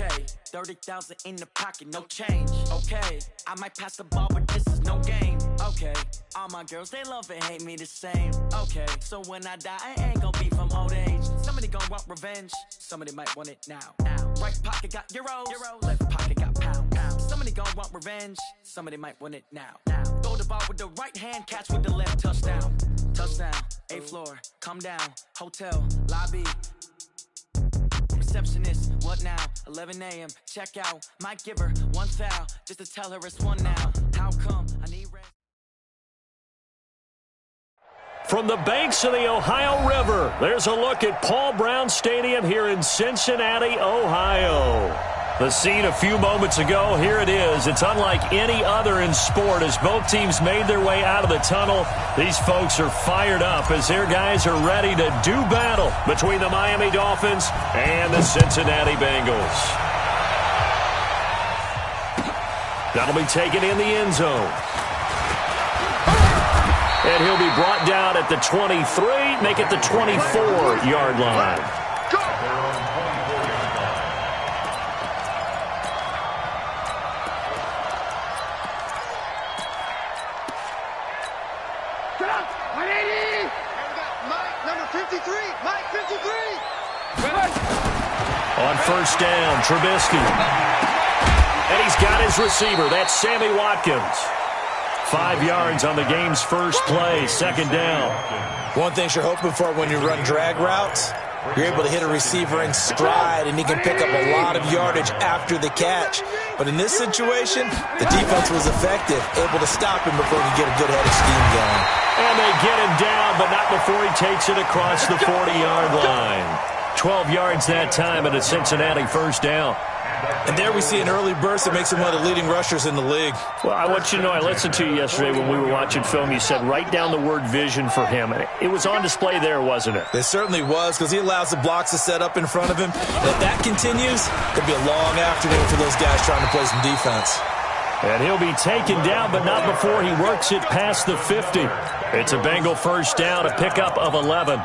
Okay, 30,000 in the pocket, no change. Okay, I might pass the ball, but this is no game. Okay, all my girls, they love and hate me the same. Okay, so when I die, I ain't gonna be from old age. Somebody gon' want revenge, somebody might want it now. Right pocket got euros, left pocket got pounds. Somebody gon' want revenge, somebody might want it now. Throw the ball with the right hand, catch with the left, touchdown. Touchdown, 8th floor, come down, hotel, lobby. Receptionist, what now? 11 a.m. Check out. Might give her one foul just to tell her it's one now. How come I need rest? From the banks of the Ohio River, there's a look at Paul Brown Stadium here in Cincinnati, Ohio. The scene a few moments ago, here it is. It's unlike any other in sport as both teams made their way out of the tunnel. These folks are fired up as their guys are ready to do battle between the Miami Dolphins and the Cincinnati Bengals. That'll be taken in the end zone. And he'll be brought down at the 23, make it the 24-yard line. On first down, Trubisky. And he's got his receiver. That's Sammy Watkins. 5 yards on the game's first play, second down. One thing you're hoping for when you run drag routes, you're able to hit a receiver in stride, and he can pick up a lot of yardage after the catch. But in this situation, the defense was effective, able to stop him before he could get a good-headed scheme going. And they get him down, but not before he takes it across the 40-yard line. 12 yards that time and a Cincinnati first down. And there we see an early burst that makes him one of the leading rushers in the league. Well, I want you to know, I listened to you yesterday when we were watching film. You said write down the word vision for him. It was on display there, wasn't it? It certainly was, because he allows the blocks to set up in front of him. And if that continues, it'll be a long afternoon for those guys trying to play some defense. And he'll be taken down, but not before he works it past the 50. It's a Bengal first down, a pickup of 11.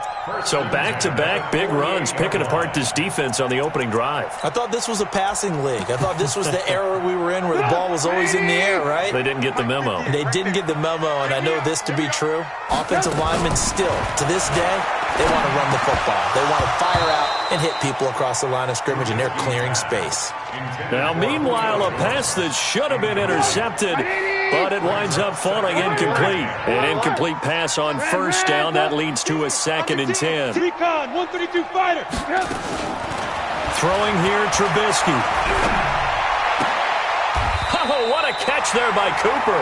So back-to-back big runs, picking apart this defense on the opening drive. I thought this was a passing league. I thought this was the era we were in where the ball was always in the air, right? They didn't get the memo. They didn't get the memo, and I know this to be true. Offensive linemen still, to this day, they want to run the football. They want to fire out and hit people across the line of scrimmage, and they're clearing space. Now, meanwhile, a pass that should have been intercepted, but it winds up falling incomplete. An incomplete pass on first down. That leads to a 2nd and 10. 132 fighter. Throwing here, Trubisky. Oh, what a catch there by Cooper.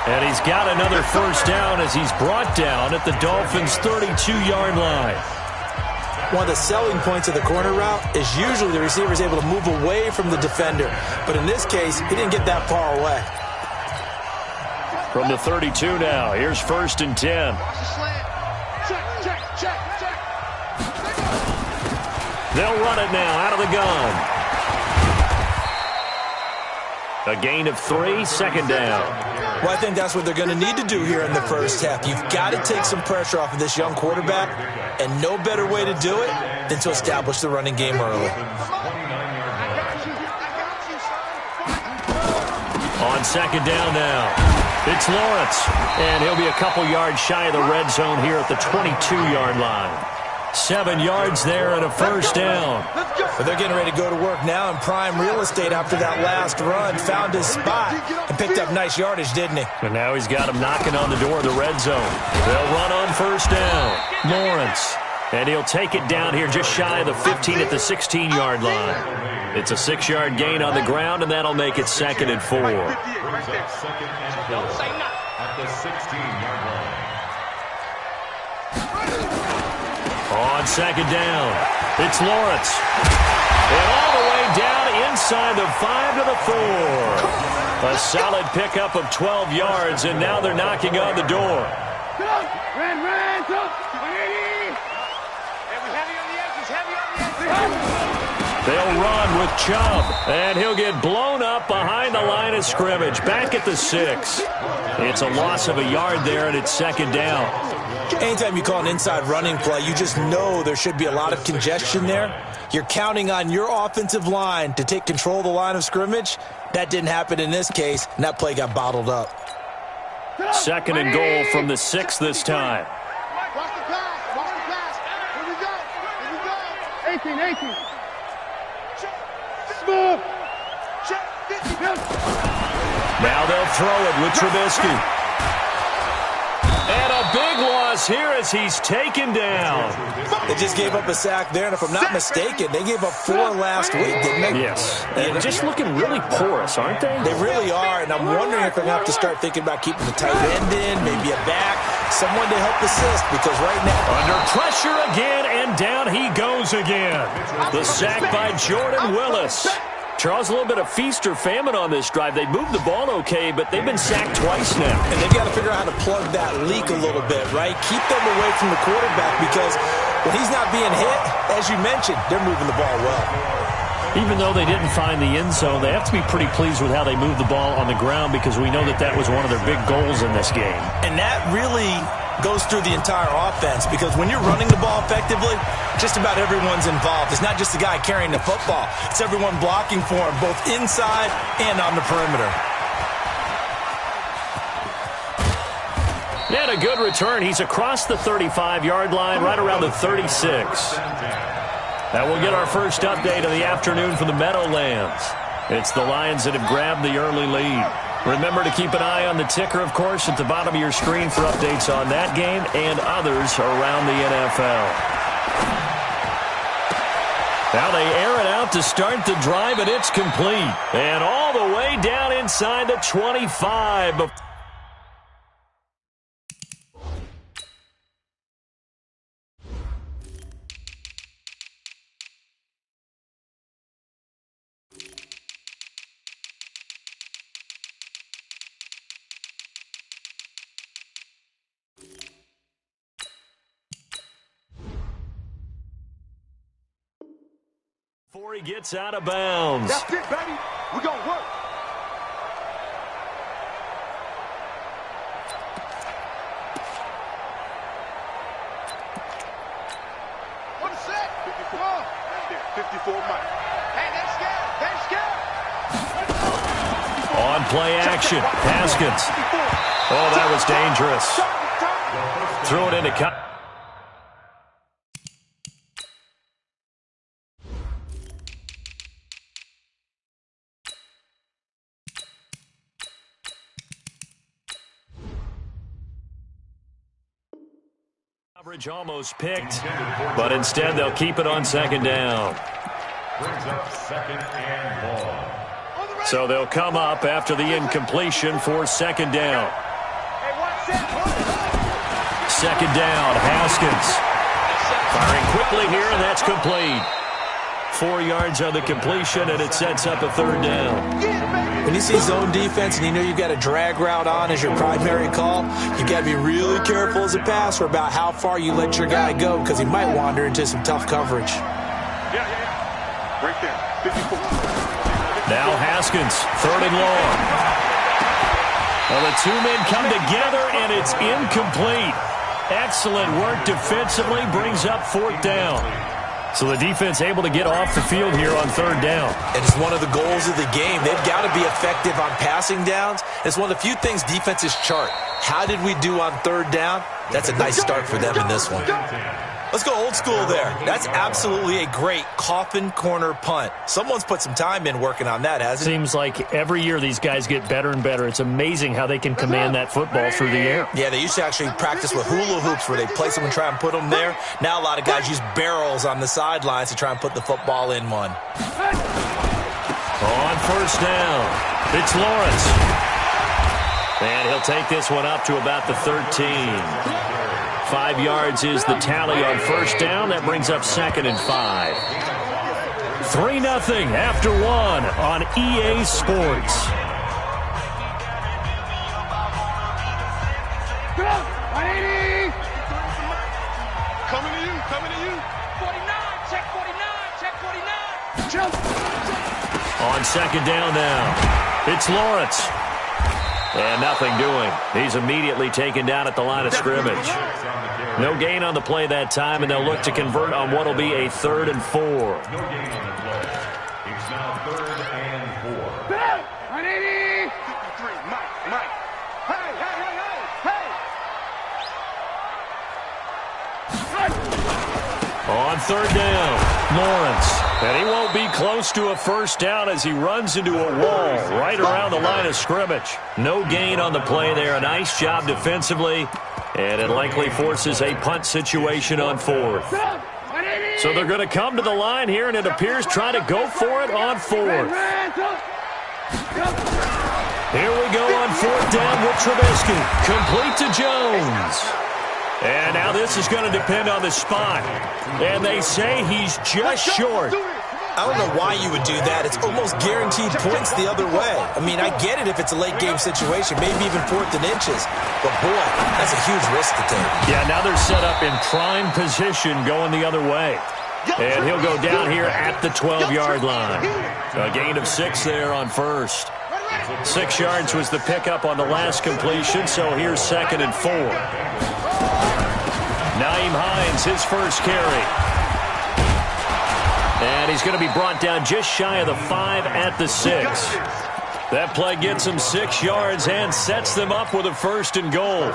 And he's got another first down as he's brought down at the Dolphins' 32-yard line. One of the selling points of the corner route is usually the receiver is able to move away from the defender. But in this case, he didn't get that far away. From the 32 now, here's 1st and 10. They'll run it now out of the gun. A gain of 3, 2nd down. Well, I think that's what they're going to need to do here in the first half. You've got to take some pressure off of this young quarterback, and no better way to do it than to establish the running game early. On 2nd down now, it's Lawrence, and he'll be a couple yards shy of the red zone here at the 22-yard line. 7 yards there and a first down. But they're getting ready to go to work now in prime real estate after that last run. Found his spot and picked up nice yardage, didn't he? And now he's got him knocking on the door of the red zone. They'll run on first down. Lawrence. And he'll take it down here just shy of the 15 at the 16-yard line. It's a 6-yard gain on the ground, and that'll make it 2nd and 4. At the 16-yard line. On 2nd down, it's Lawrence. And all the way down inside the 5 to the 4. A solid pickup of 12 yards, and now they're knocking on the door. They'll run with Chubb, and he'll get blown up behind the line of scrimmage, back at the 6. It's a loss of a yard there, and it's 2nd down. Anytime you call an inside running play, you just know there should be a lot of congestion there. You're counting on your offensive line to take control of the line of scrimmage. That didn't happen in this case, and that play got bottled up. 2nd and goal from the 6 this time. Watch the pass. Watch the pass. Here we go. Here we go. 18. Smooth. Now they'll throw it with Trubisky. And a big loss here as he's taken down. They just gave up a sack there, and if I'm not mistaken, they gave up 4 last week, didn't they? Yes. And just looking really porous, aren't they? They really are, and I'm wondering if they're going to have to start thinking about keeping the tight end in, maybe a back, someone to help assist, because right now... Under pressure again, and down he goes again. The sack by Jordan Willis. Charles, a little bit of feast or famine on this drive. They moved the ball okay, but they've been sacked twice now. And they've got to figure out how to plug that leak a little bit, right? Keep them away from the quarterback, because when he's not being hit, as you mentioned, they're moving the ball well. Even though they didn't find the end zone, they have to be pretty pleased with how they moved the ball on the ground, because we know that that was one of their big goals in this game. And that really goes through the entire offense, because when you're running the ball effectively, just about everyone's involved. It's not just the guy carrying the football. It's everyone blocking for him, both inside and on the perimeter. And a good return. He's across the 35-yard line, right around the 36. That will get our first update of the afternoon from the Meadowlands. It's the Lions that have grabbed the early lead. Remember to keep an eye on the ticker, of course, at the bottom of your screen for updates on that game and others around the NFL. Now they air it out to start the drive, and it's complete. And all the way down inside the 25. Before he gets out of bounds. That's it, baby. We're going to work. What is that? 54. That's it. 54 miles. Hey, they're scared. On play action. Haskins. Oh, that was dangerous. Threw it into cut. Coverage almost picked, but instead they'll keep it on 2nd down. Brings up 2nd and long. So they'll come up after the incompletion for 2nd down. 2nd down, Haskins. Firing quickly here, and that's complete. 4 yards on the completion, and it sets up a 3rd down. When you see zone defense and you know you've got a drag route on as your primary call, you've got to be really careful as a passer about how far you let your guy go, because he might wander into some tough coverage. Yeah. Right there. 54. Now Haskins, 3rd and long. Well, the 2 men come together, and it's incomplete. Excellent work defensively, brings up 4th down. So the defense able to get off the field here on 3rd down. And it's one of the goals of the game. They've got to be effective on passing downs. It's one of the few things defenses chart. How did we do on 3rd down? That's a nice start for them in this one. Let's go old school there. That's absolutely a great coffin corner punt. Someone's put some time in working on that, hasn't it? Seems like every year these guys get better and better. It's amazing how they can command that football through the air. Yeah, they used to actually practice with hula hoops where they place them and try and put them there. Now a lot of guys use barrels on the sidelines to try and put the football in one. On 1st down, it's Lawrence. And he'll take this one up to about the 13. 5 yards is the tally on 1st down. That brings up 2nd and 5. 3-0 after 1 on EA Sports. Coming to you. 49, check 49, check 49. On 2nd down now, it's Lawrence. And nothing doing. He's immediately taken down at the line of scrimmage. No gain on the play that time, and they'll look to convert on what will be a 3rd and 4. No gain on the play. It's now 3rd and 4. 53, Mike. Hey! On 3rd down, Lawrence. And he won't be close to a first down as he runs into a wall right around the line of scrimmage. No gain on the play there. A nice job defensively. And it likely forces a punt situation on 4th. So they're going to come to the line here, and it appears try to go for it on 4th. Here we go on 4th down with Trubisky. Complete to Jones. And now this is going to depend on the spot. And they say he's just short. I don't know why you would do that. It's almost guaranteed points the other way. I mean, I get it if it's a late-game situation, maybe even 4th and inches. But, boy, that's a huge risk to take. Yeah, now they're set up in prime position going the other way. And he'll go down here at the 12-yard line. A gain of 6 there on 1st. 6 yards was the pickup on the last completion, so here's 2nd and 4. Nyheim Hines, his first carry. And he's going to be brought down just shy of the 5 at the 6. That play gets him 6 yards and sets them up with a 1st and goal.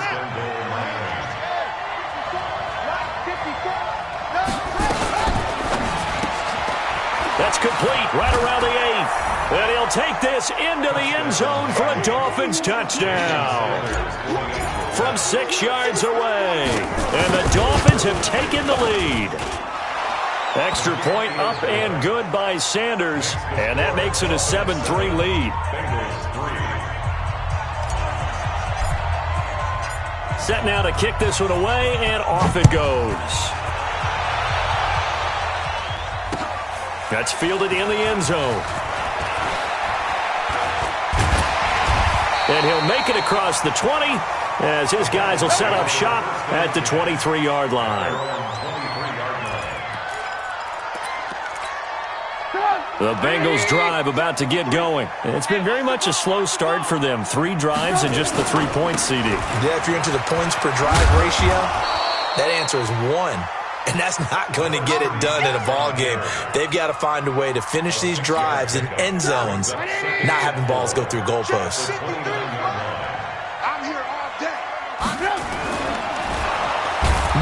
That's complete right around the 8th. And he'll take this into the end zone for a Dolphins touchdown. From 6 yards away. And the Dolphins have taken the lead. Extra point up and good by Sanders. And that makes it a 7-3 lead. Set now to kick this one away, and off it goes. That's fielded in the end zone. And he'll make it across the 20 as his guys will set up shop at the 23-yard line. The Bengals drive about to get going. It's been very much a slow start for them. 3 drives and just the 3 points, CD. Yeah, if you're into the points per drive ratio, that answer is 1. And that's not going to get it done in a ball game. They've got to find a way to finish these drives in end zones, not having balls go through goalposts. I'm here all day.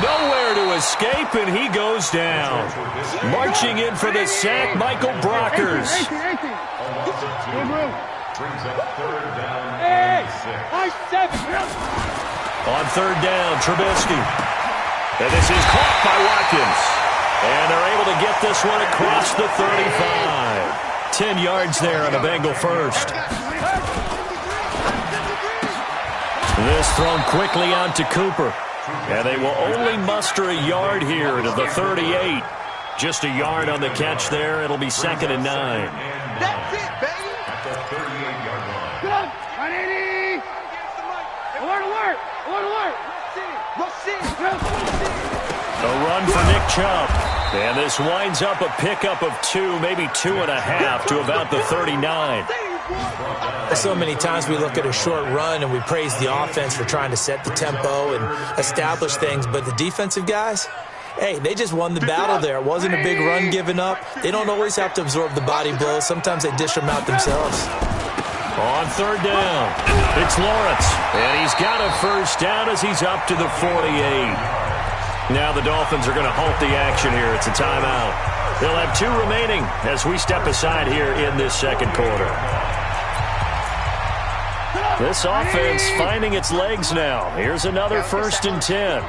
Nowhere to escape, and he goes down. Marching in for the sack, Michael Brockers. On 3rd down, Trubisky. And this is caught by Watkins. And they're able to get this one across the 35. 10 yards there on a Bengal first. This thrown quickly out to Cooper. And they will only muster a yard here to the 38. Just a yard on the catch there. It'll be 2nd and 9. That's it, baby. At the 38-yard line. A run for Nick Chubb. And this winds up a pickup of 2, maybe 2.5 to about the 39. So many times we look at a short run and we praise the offense for trying to set the tempo and establish things, but the defensive guys, hey, they just won the battle there. It wasn't a big run given up. They don't always have to absorb the body blows. Sometimes they dish them out themselves. On 3rd down, it's Lawrence. And he's got a first down as he's up to the 48. Now the Dolphins are going to halt the action here. It's a timeout. They'll have 2 remaining as we step aside here in this second quarter. This offense finding its legs now. Here's another 1st and 10.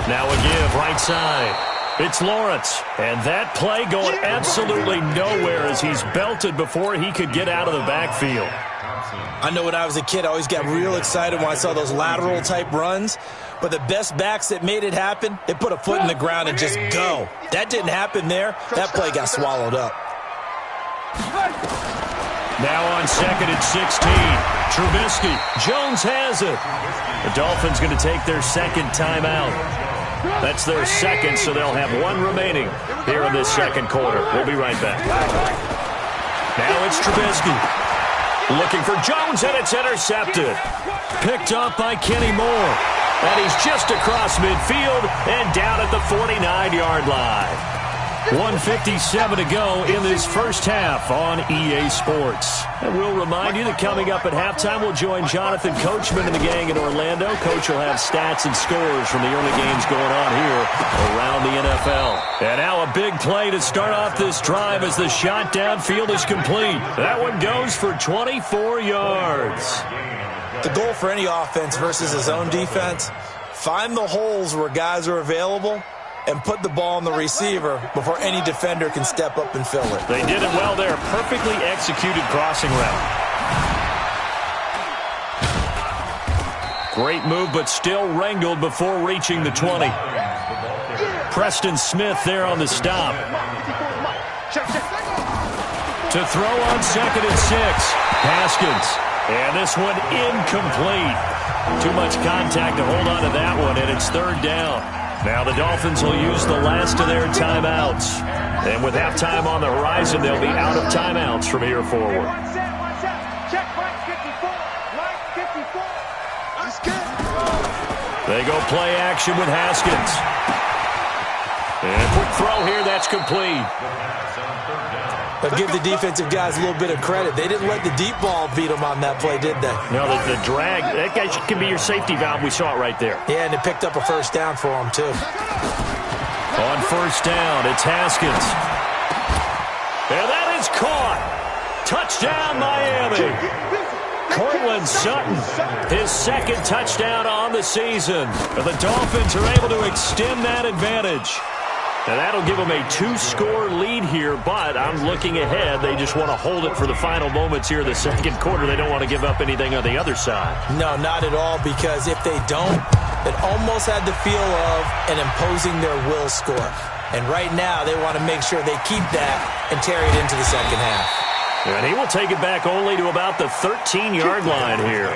Now a give right side. It's Lawrence. And that play going absolutely nowhere as he's belted before he could get out of the backfield. I know when I was a kid, I always got real excited when I saw those lateral-type runs. But the best backs that made it happen, they put a foot in the ground and just go. That didn't happen there. That play got swallowed up. Now on 2nd and 16. Trubisky. Jones has it. The Dolphins going to take their 2nd timeout. That's their 2nd, so they'll have 1 remaining here in this second quarter. We'll be right back. Now it's Trubisky. Looking for Jones, and it's intercepted. Picked up by Kenny Moore. And he's just across midfield and down at the 49-yard line. 1:57 to go in this first half on EA Sports. And we'll remind you that coming up at halftime, we'll join Jonathan Coachman and the gang in Orlando. Coach will have stats and scores from the early games going on here around the NFL. And now a big play to start off this drive as the shot downfield is complete. That one goes for 24 yards. The goal for any offense versus his own defense, find the holes where guys are available and put the ball on the receiver before any defender can step up and fill it. They did it well there. Perfectly executed crossing route. Great move, but still wrangled before reaching the 20. Preston Smith there on the stop. To throw on 2nd and 6. Haskins. And this one incomplete. Too much contact to hold on to that one, and it's 3rd down. Now the Dolphins will use the last of their timeouts. And with halftime on the horizon, they'll be out of timeouts from here forward. They go play action with Haskins. And a quick throw here, that's complete. But give the defensive guys a little bit of credit. They didn't let the deep ball beat them on that play, did they? No, the drag, that guy can be your safety valve. We saw it right there. Yeah, and it picked up a first down for them, too. On first down, it's Haskins. And that is caught. Touchdown, Miami. Cortland Sutton, his 2nd touchdown on the season. And the Dolphins are able to extend that advantage. And that'll give them a 2-score lead here, but I'm looking ahead. They just want to hold it for the final moments here in the 2nd quarter. They don't want to give up anything on the other side. No, not at all, because if they don't, it almost had the feel of an imposing their will score. And right now, they want to make sure they keep that and carry it into the second half. And he will take it back only to about the 13-yard line here.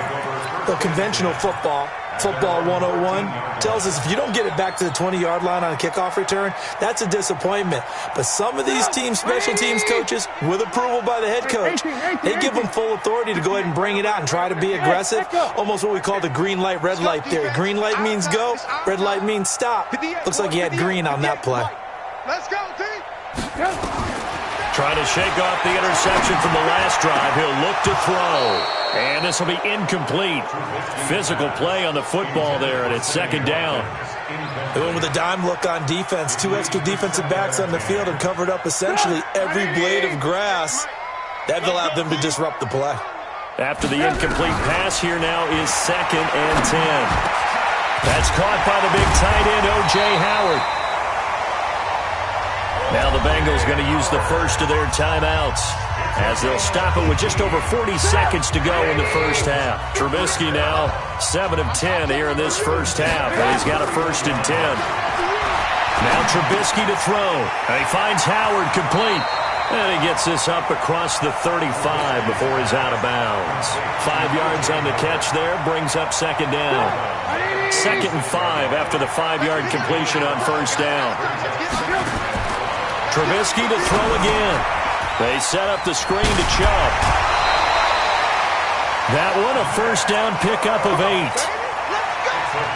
The conventional football 101, tells us if you don't get it back to the 20-yard line on a kickoff return, that's a disappointment. But some of these teams, special teams coaches, with approval by the head coach, they give them full authority to go ahead and bring it out and try to be aggressive. Almost what we call the green light, red light theory. Green light means go, red light means stop. Looks like he had green on that play. Let's go, team. Trying to shake off the interception from the last drive. He'll look to throw. And this will be incomplete. Physical play on the football there, and it's 2nd down. They went with a dime look on defense. 2 extra defensive backs on the field and covered up essentially every blade of grass. That allowed them to disrupt the play. After the incomplete pass, here now is 2nd and 10. That's caught by the big tight end, O.J. Howard. Now the Bengals going to use the first of their timeouts as they'll stop it with just over 40 seconds to go in the first half. Trubisky now 7 of 10 here in this first half, and he's got a 1st and 10. Now Trubisky to throw, and he finds Howard complete. And he gets this up across the 35 before he's out of bounds. 5 yards on the catch there, brings up 2nd down. 2nd and 5 after the 5-yard completion on first down. Trubisky to throw again. They set up the screen to Chubb. That one a first down pickup of 8.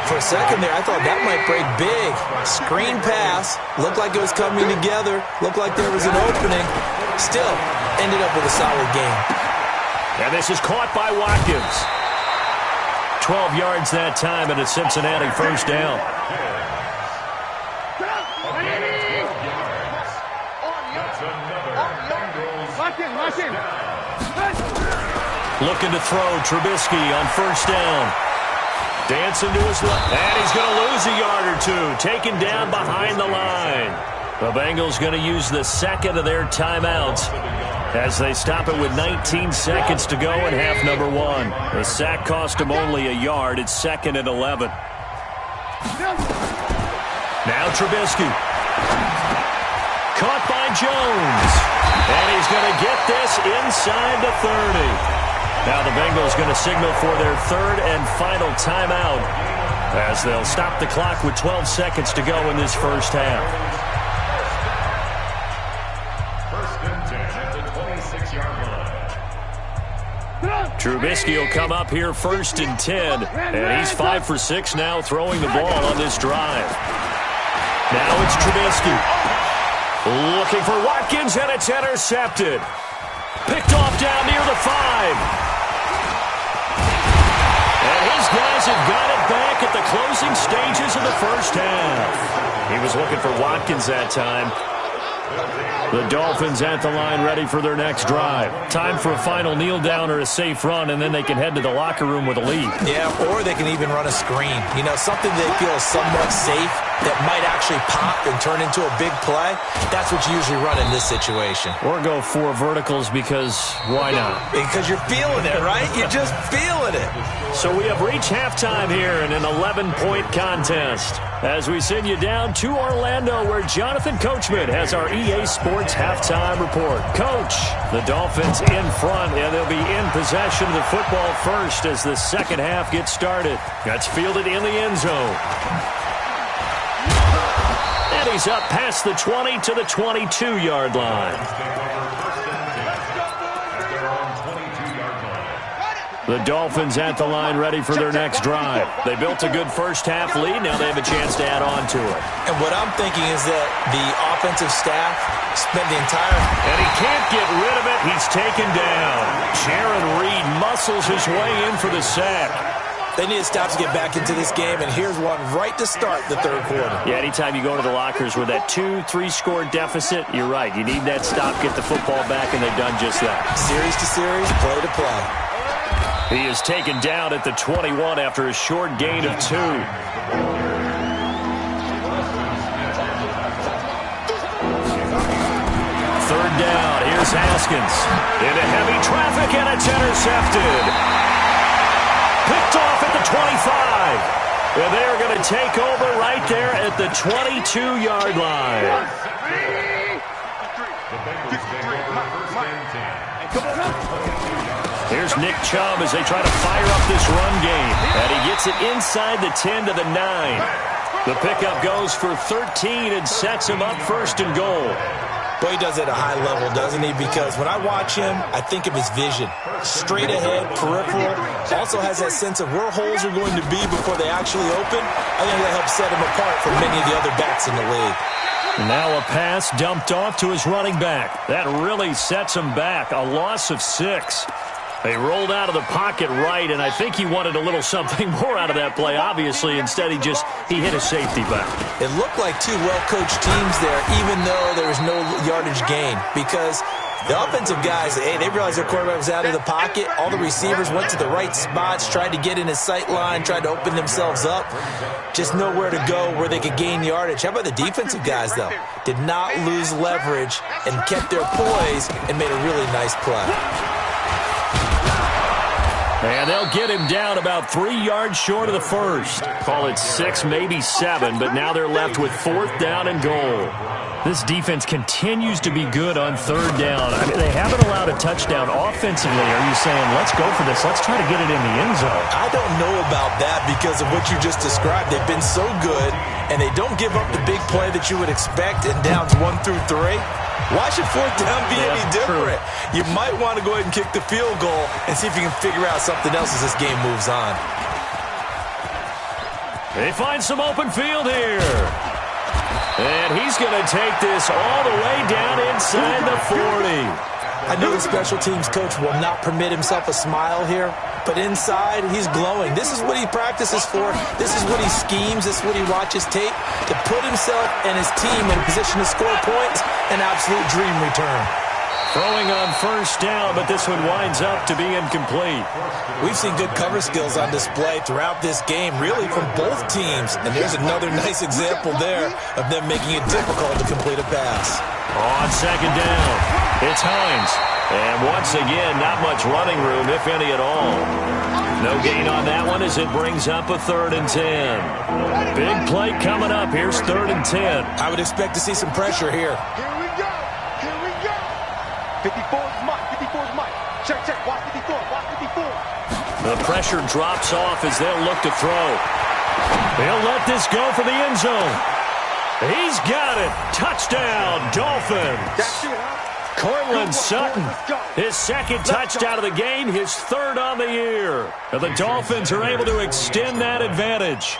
For a second there, I thought that might break big. Screen pass. Looked like it was coming together. Looked like there was an opening. Still, ended up with a solid game. And this is caught by Watkins. 12 yards that time, and a Cincinnati first down. Looking to throw, Trubisky on first down. Dancing to his left, and he's going to lose a yard or 2. Taken down behind the line. The Bengals going to use the 2nd of their timeouts as they stop it with 19 seconds to go in half number 1. The sack cost him only a yard. It's 2nd and 11. Now Trubisky. Caught by Jones. And he's going to get this inside the 30. Now the Bengals going to signal for their 3rd and final timeout as they'll stop the clock with 12 seconds to go in this first half. 1st and 10 at the 26-yard line. Trubisky will come up here 1st and 10, and he's 5 for 6 now throwing the ball on this drive. Now it's Trubisky. Looking for Watkins, and it's intercepted. Picked off down near the 5. And his guys have got it back at the closing stages of the first half. He was looking for Watkins that time. The Dolphins at the line ready for their next drive. Time for a final kneel down or a safe run, and then they can head to the locker room with a lead. Yeah, or they can even run a screen. You know, something they feel is somewhat safe that might actually pop and turn into a big play. That's what you usually run in this situation. Or go 4 verticals because why not? Because you're feeling it, right? You're just feeling it. So we have reached halftime here in an 11-point contest. As we send you down to Orlando, where Jonathan Coachman has our EA Sports halftime report. Coach, the Dolphins in front, and they'll be in possession of the football first as the second half gets started. That's fielded in the end zone. And he's up past the 20 to the 22-yard line. The Dolphins at the line ready for their next drive. They built a good first half lead. Now they have a chance to add on to it. And what I'm thinking is that the offensive staff spent the entire... And he can't get rid of it. He's taken down. Sharon Reed muscles his way in for the sack. They need to stop to get back into this game, and here's one right to start the third quarter. Yeah, anytime you go to the lockers with that 2-3-score deficit, you're right. You need that stop, get the football back, and they've done just that. Series to series, play to play. He is taken down at the 21 after a short gain of 2. Third down. Here's Haskins. Into heavy traffic, and it's intercepted. Picked off at the 25. And they're going to take over right there at the 22-yard line. Here's Nick Chubb as they try to fire up this run game. And he gets it inside the 10 to the 9. The pickup goes for 13 and sets him up 1st and goal. Boy, he does it at a high level, doesn't he? Because when I watch him, I think of his vision. Straight ahead, peripheral. Also has that sense of where holes are going to be before they actually open. I think that helps set him apart from many of the other backs in the league. Now a pass dumped off to his running back. That really sets him back. A loss of 6. They rolled out of the pocket right, and I think he wanted a little something more out of that play, obviously. Instead, he hit a safety back. It looked like 2 well-coached teams there, even though there was no yardage gain, because the offensive guys, they realized their quarterback was out of the pocket. All the receivers went to the right spots, tried to get in his sight line, tried to open themselves up. Just nowhere to go where they could gain yardage. How about the defensive guys, though? Did not lose leverage and kept their poise and made a really nice play. And they'll get him down about 3 yards short of the first. Call it 6, maybe 7, but now they're left with 4th down and goal. This defense continues to be good on 3rd down. I mean, they haven't allowed a touchdown offensively. Are you saying, let's go for this, let's try to get it in the end zone? I don't know about that because of what you just described. They've been so good, and they don't give up the big play that you would expect in downs 1 through 3. Why should 4th down be any different? True. You might want to go ahead and kick the field goal and see if you can figure out something else as this game moves on. They find some open field here. And he's going to take this all the way down inside the 40. I know the special teams coach will not permit himself a smile here, but inside, he's glowing. This is what he practices for. This is what he schemes. This is what he watches tape to put himself and his team in a position to score points. An absolute dream return. Throwing on 1st down, but this one winds up to be incomplete. We've seen good cover skills on display throughout this game, really from both teams. And there's another nice example there of them making it difficult to complete a pass. On 2nd down, it's Hines. And once again, not much running room, if any at all. No gain on that one as it brings up a 3rd and 10. Big play coming up. Here's 3rd and 10. I would expect to see some pressure here. Here we go. Here we go. 54 is Mike. 54 is Mike. Check, check. Watch 54. Watch 54. The pressure drops off as they'll look to throw. They'll let this go for the end zone. He's got it. Touchdown, Dolphins. That's it, huh? Cortland Sutton, his second touchdown of the game, his third on the year. And the Dolphins are able to extend that advantage.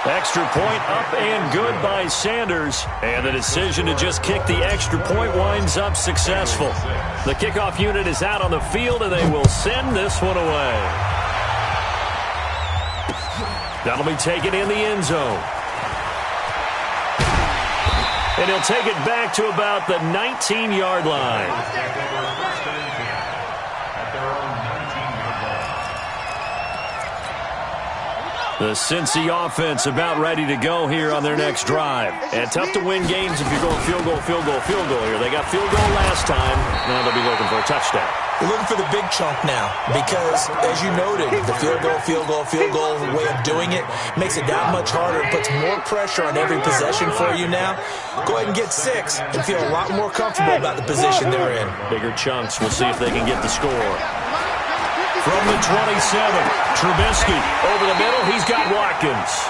Extra point up and good by Sanders. And the decision to just kick the extra point winds up successful. The kickoff unit is out on the field, and they will send this one away. That'll be taken in the end zone. And he'll take it back to about the 19-yard line. The Cincy offense about ready to go here on their next drive. And tough to win games if you're going field goal, field goal, field goal here. They got field goal last time. Now they'll be looking for a touchdown. They're looking for the big chunk now because, as you noted, the field goal way of doing it makes it that much harder. It puts more pressure on every possession for you now. Go ahead and get 6 and feel a lot more comfortable about the position they're in. Bigger chunks. We'll see if they can get the score. From the 27, Trubisky over the middle. He's got Watkins.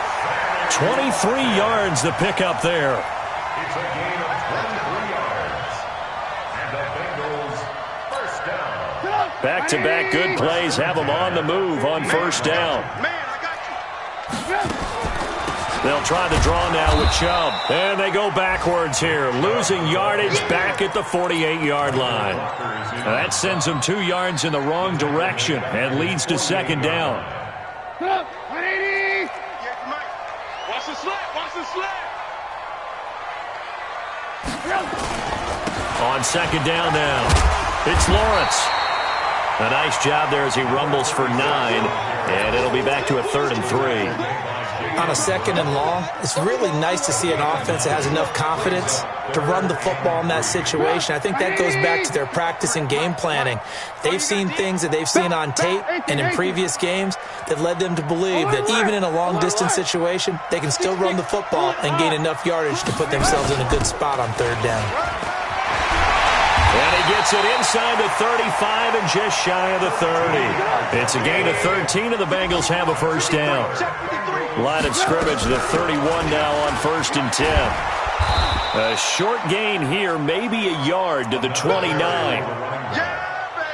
23 yards to pick up there. It's a gain of 23 yards. And the Bengals first down. Back-to-back good plays have them on the move on first down. They'll try the draw now with Chubb. And they go backwards here, losing yardage back at the 48-yard line. Now that sends them 2 yards in the wrong direction and leads to second down. 180. Watch the slap. Watch the slap. On second down now, it's Lawrence. A nice job there as he rumbles for 9, and it'll be back to a 3rd and 3. On a second and long, it's really nice to see an offense that has enough confidence to run the football in that situation. I think that goes back to their practice and game planning. They've seen things that they've seen on tape and in previous games that led them to believe that even in a long-distance situation, they can still run the football and gain enough yardage to put themselves in a good spot on 3rd down. And he gets it inside the 35 and just shy of the 30. It's a gain of 13, and the Bengals have a first down. Line of scrimmage, the 31 now on 1st and 10. A short gain here, maybe a yard to the 29.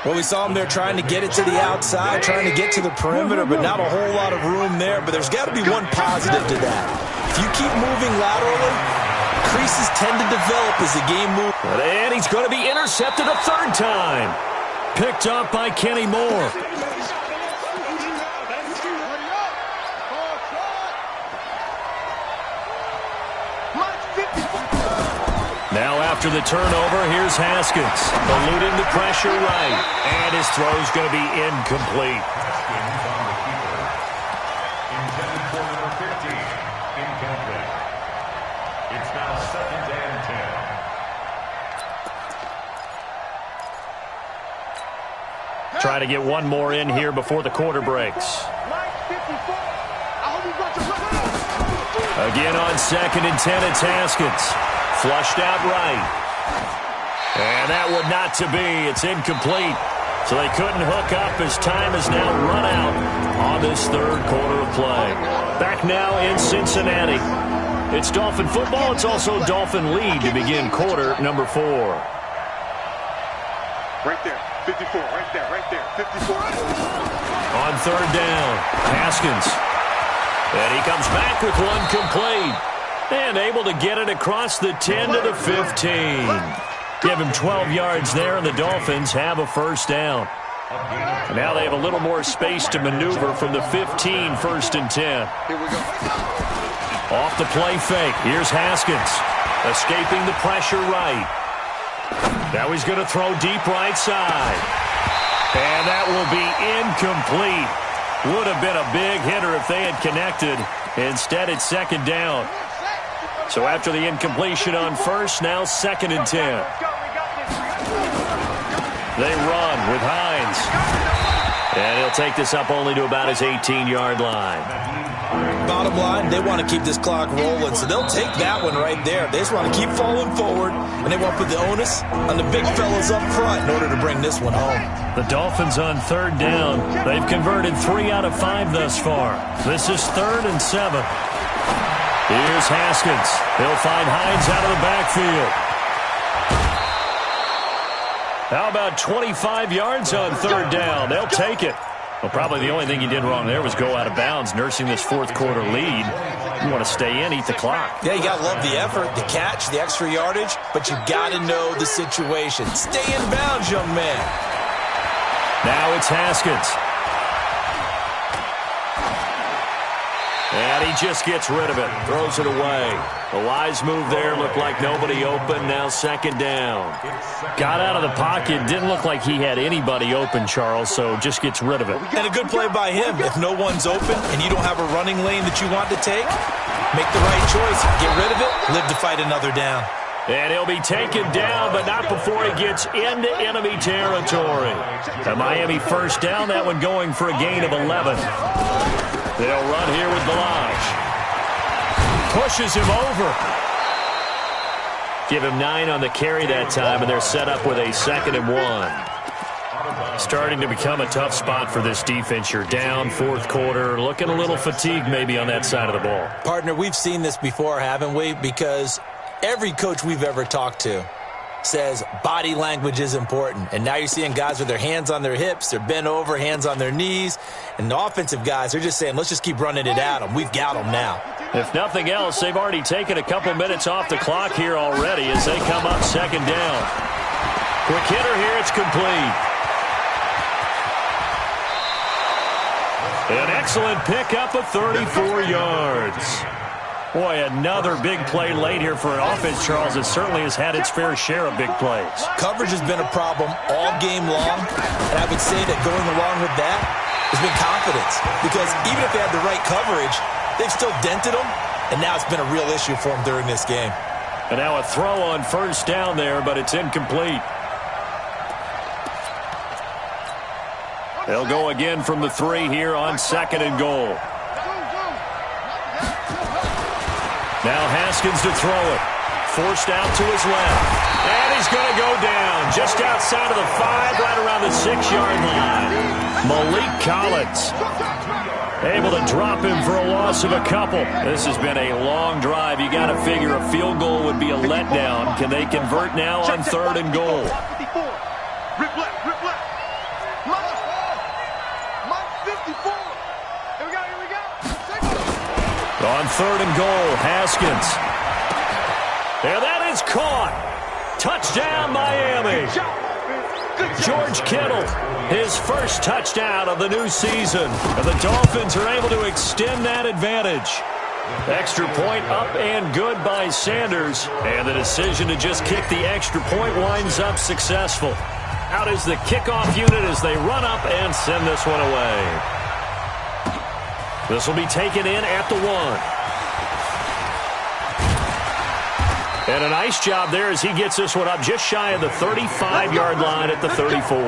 Well, we saw them there trying to get it to the outside, trying to get to the perimeter, but not a whole lot of room there. But there's got to be one positive to that. If you keep moving laterally, creases tend to develop as the game moves. And he's going to be intercepted a 3rd time. Picked up by Kenny Moore. Now after the turnover, here's Haskins. Eluding the pressure right. And his throw's going to be incomplete. Haskins on the keeper. Intended for number 15. Incomplete. It's now 2nd and 10. Try to get one more in here before the quarter breaks. Again on 2nd and 10, it's Haskins. Flushed out right. And that would not to be. It's incomplete. So they couldn't hook up as time has now run out on this 3rd quarter of play. Back now in Cincinnati. It's Dolphin football. It's also Dolphin lead to begin quarter number 4. Right there. 54. Right there. Right there. 54. On 3rd down, Haskins. And he comes back with one complete. And able to get it across the 10 to the 15. Give him 12 yards there, and the Dolphins have a first down. Now they have a little more space to maneuver from the 15, 1st and 10. Here we go. Off the play fake. Here's Haskins. Escaping the pressure right. Now he's going to throw deep right side. And that will be incomplete. Would have been a big hitter if they had connected. Instead, it's 2nd down. So after the incompletion on 1st, now 2nd and 10. They run with Hines. And he'll take this up only to about his 18-yard line. Bottom line, they want to keep this clock rolling, so they'll take that one right there. They just want to keep falling forward, and they want to put the onus on the big fellas up front in order to bring this one home. The Dolphins on 3rd down. They've converted 3 out of 5 thus far. This is 3rd and 7. Here's Haskins. He'll find Hines out of the backfield. How about 25 yards on third down? They'll take it. Well, probably the only thing he did wrong there was go out of bounds, nursing this fourth quarter lead. You want to stay in, eat the clock. Yeah, you got to love the effort, the catch, the extra yardage, but you got to know the situation. Stay in bounds, young man. Now it's Haskins. And he just gets rid of it, throws it away. A wise move there, looked like nobody open, now second down. Got out of the pocket, didn't look like he had anybody open, Charles, so just gets rid of it. And a good play by him. If no one's open and you don't have a running lane that you want to take, make the right choice. Get rid of it, live to fight another down. And he'll be taken down, but not before he gets into enemy territory. A Miami first down, that one going for a gain of 11. They'll run here with Ballage. Pushes him over. Give him 9 on the carry that time, and they're set up with a 2nd and 1. Starting to become a tough spot for this defense. You're down, fourth quarter, looking a little fatigued maybe on that side of the ball. Partner, we've seen this before, haven't we? Because every coach we've ever talked to says body language is important. And now you're seeing guys with their hands on their hips, they're bent over, hands on their knees. And the offensive guys are just saying, let's just keep running it at them. We've got them now. If nothing else, they've already taken a couple minutes off the clock here already as they come up second down. Quick hitter here, it's complete. An excellent pickup of 34 yards. Boy, another big play late here for an offense, Charles, that certainly has had its fair share of big plays. Coverage has been a problem all game long, and I would say that going along with that has been confidence. Because even if they had the right coverage, they've still dented them, and now it's been a real issue for them during this game. And now a throw on first down there, but it's incomplete. They'll go again from the 3 here on 2nd and goal. Now Haskins to throw it. Forced out to his left. And he's going to go down just outside of the 5, right around the 6-yard line. Malik Collins able to drop him for a loss of a couple. This has been a long drive. You got to figure a field goal would be a letdown. Can they convert now on 3rd and goal? Rip left, rip left. Mike 54. Here we go, here we go. On 3rd and goal, Haskins. And that is caught. Touchdown, Miami. George Kittle, his first touchdown of the new season. And the Dolphins are able to extend that advantage. Extra point up and good by Sanders. And the decision to just kick the extra point winds up successful. Out is the kickoff unit as they run up and send this one away. This will be taken in at the 1. And a nice job there as he gets this one up just shy of the 35-yard line at the 34.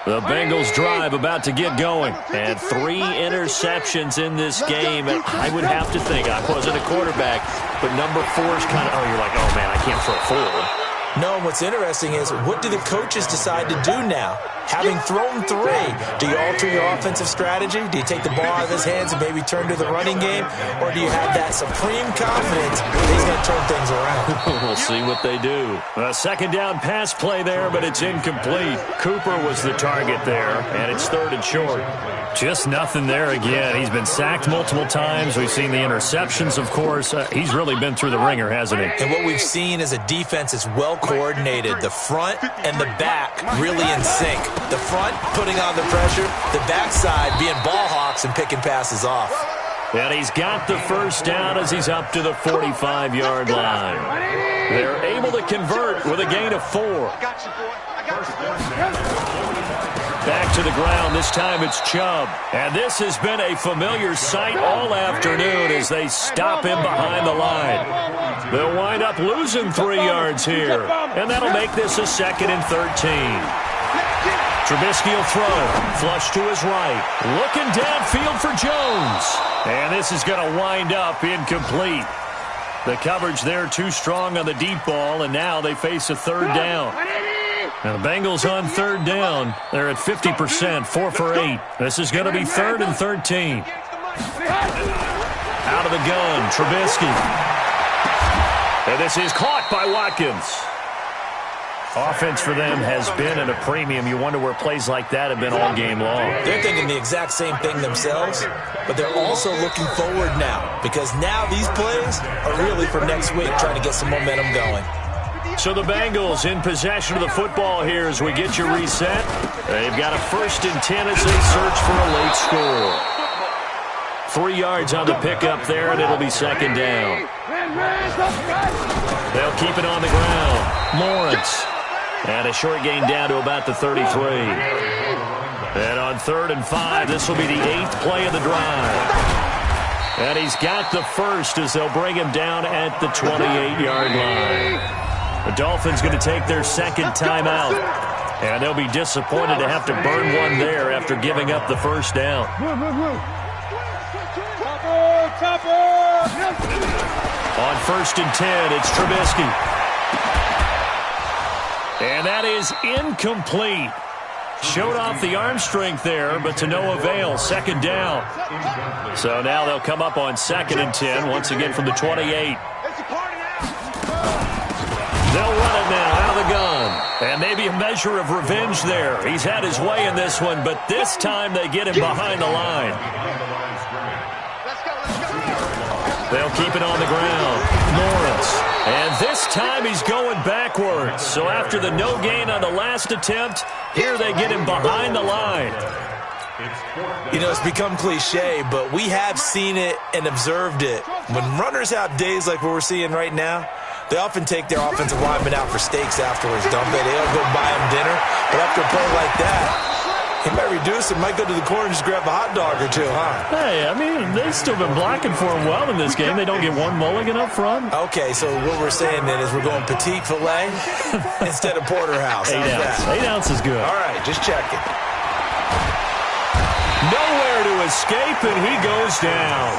The Bengals drive about to get going. And 3 interceptions in this game. And I would have to think, I wasn't a quarterback, but number 4 is kind of, oh, you're like, oh, man, I can't throw 4. No, what's interesting is what do the coaches decide to do now? Having thrown 3, do you alter your offensive strategy? Do you take the ball out of his hands and maybe turn to the running game? Or do you have that supreme confidence that he's going to turn things around? We'll see what they do. A 2nd down pass play there, but it's incomplete. Cooper was the target there, and it's 3rd and short. Just nothing there again. He's been sacked multiple times. We've seen the interceptions, of course. He's really been through the ringer, hasn't he? And what we've seen is a defense that's well coordinated. The front and the back really in sync. The front putting on the pressure, the backside being ball hawks and picking passes off. And he's got the first down as he's up to the 45-yard line. They're able to convert with a gain of 4. I got you, boy. I got you. Back to the ground. This time it's Chubb. And this has been a familiar sight all afternoon as they stop him behind the line. They'll wind up losing 3 yards here. And that'll make this a 2nd and 13. Trubisky will throw. Flush to his right. Looking downfield for Jones. And this is going to wind up incomplete. The coverage there too strong on the deep ball, and now they face a 3rd down. Now the Bengals on third down. They're at 50%, 4 for 8. This is going to be 3rd and 13. Out of the gun, Trubisky. And this is caught by Watkins. Offense for them has been at a premium. You wonder where plays like that have been all game long. They're thinking the exact same thing themselves, but they're also looking forward now because now these plays are really for next week, trying to get some momentum going. So the Bengals in possession of the football here as we get you reset. They've got a 1st and 10 as they search for a late score. 3 yards on the pickup there, and it'll be 2nd down. They'll keep it on the ground. Lawrence. And a short gain down to about the 33. And on 3rd and 5, this will be the 8th play of the drive. And he's got the first as they'll bring him down at the 28-yard line. The Dolphins going to take their 2nd timeout. And they'll be disappointed to have to burn one there after giving up the first down. On 1st and 10, it's Trubisky. And that is incomplete. Showed off the arm strength there, but to no avail. 2nd down. So now they'll come up on 2nd and 10, once again from the 28. They'll run it now out of the gun. And maybe a measure of revenge there. He's had his way in this one, but this time they get him behind the line. They'll keep it on the ground. Lawrence. And this time he's going backwards. So after the no gain on the last attempt, here they get him behind the line. You know, it's become cliche, but we have seen it and observed it. When runners have days like what we're seeing right now, they often take their offensive linemen out for steaks afterwards, don't they? They'll go buy them dinner. But after a play like that, he might reduce it, might go to the corner and just grab a hot dog or two, huh? Hey, I mean, they've still been blocking for him well in this game. They don't get one mulligan up front. Okay, so what we're saying then is we're going petite filet instead of porterhouse. 8 ounce. 8 ounce is good. All right, just checking. Nowhere to escape, and he goes down.